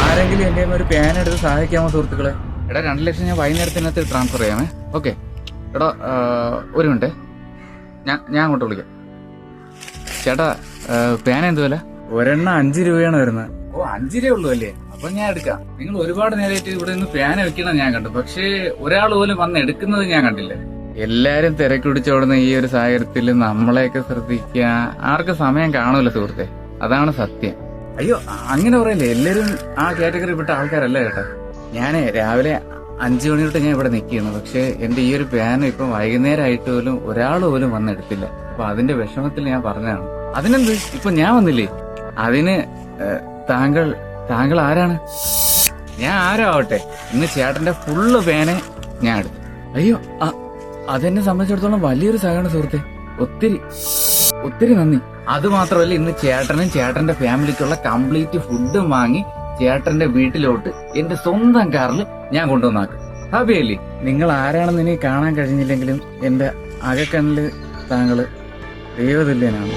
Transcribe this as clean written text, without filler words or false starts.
ആരെങ്കിലും എന്റെ ഒരു പാൻ എടുത്ത് സഹായിക്കാമോ സുഹൃത്തുക്കളെ? എടാ 2 ലക്ഷം ഞാൻ വൈകുന്നേരത്തിനകത്ത് ട്രാൻസ്ഫർ ചെയ്യാമേ. ഓക്കെ എടാ, ഒരു മിനിറ്റ്, ഞാൻ അങ്ങോട്ട് വിളിക്കാം. ചേട്ടാ, പാൻ എന്ത് വില? ഒരെണ്ണം 5 രൂപയാണ് വരുന്നത്. ഓ, 5 രൂപ ഉള്ളൂ അല്ലേ? അപ്പൊ ഞാൻ എടുക്കാം. നിങ്ങൾ ഒരുപാട് നേരമായിട്ട് ഇവിടെ നിന്ന് പാൻ വെക്കണം ഞാൻ കണ്ടു, പക്ഷേ ഒരാൾ പോലും വന്ന് എടുക്കുന്നത് ഞാൻ കണ്ടില്ല. എല്ലാരും തിരക്ക് പിടിച്ചോടുന്ന ഈ ഒരു സാഹചര്യത്തിൽ നമ്മളെയൊക്കെ ശ്രദ്ധിക്കാൻ ആർക്കും സമയം കാണൂല സുഹൃത്തെ, അതാണ് സത്യം. അയ്യോ, അങ്ങനെ പറയല്ലേ, എല്ലാരും ആ കാറ്റഗറി പെട്ട ആൾക്കാരല്ല ചേട്ടാ. ഞാനേ രാവിലെ 5 മണി തൊട്ട് ഞാൻ ഇവിടെ നിൽക്കുകയാണ്, പക്ഷെ എന്റെ ഈ ഒരു പാൻ ഇപ്പൊ വൈകുന്നേരമായിട്ട് പോലും ഒരാൾ പോലും വന്നെടുത്തില്ല. അപ്പൊ അതിന്റെ വിഷമത്തിൽ ഞാൻ പറഞ്ഞതാണ്. അതിനെന്ത്, ഇപ്പൊ ഞാൻ വന്നില്ലേ, അതിന് താങ്കൾ ആരാണ്? ഞാൻ ആരോ ആവട്ടെ, ഇന്ന് ചേട്ടന്റെ ഫുള്ള് പാനെ ഞാൻ എടുത്തു. അയ്യോ, അതെന്നെ സംബന്ധിച്ചിടത്തോളം വലിയൊരു സഹകരണ സുഹൃത്തെ, ഒത്തിരി നന്ദി. അത് മാത്രമല്ല, ഇന്ന് ചേട്ടനും ചേട്ടന്റെ ഫാമിലിക്കുള്ള കംപ്ലീറ്റ് ഫുഡും വാങ്ങി ചേട്ടന്റെ വീട്ടിലോട്ട് എന്റെ സ്വന്തം കാറിൽ ഞാൻ കൊണ്ടുവന്നാക്കും. ഹാപ്പിയല്ലേ? നിങ്ങൾ ആരാണെന്ന് ഇനി കാണാൻ കഴിഞ്ഞില്ലെങ്കിലും എന്റെ അകക്കണ്ണില് താങ്കള് ദൈവതുല്യനാണ്.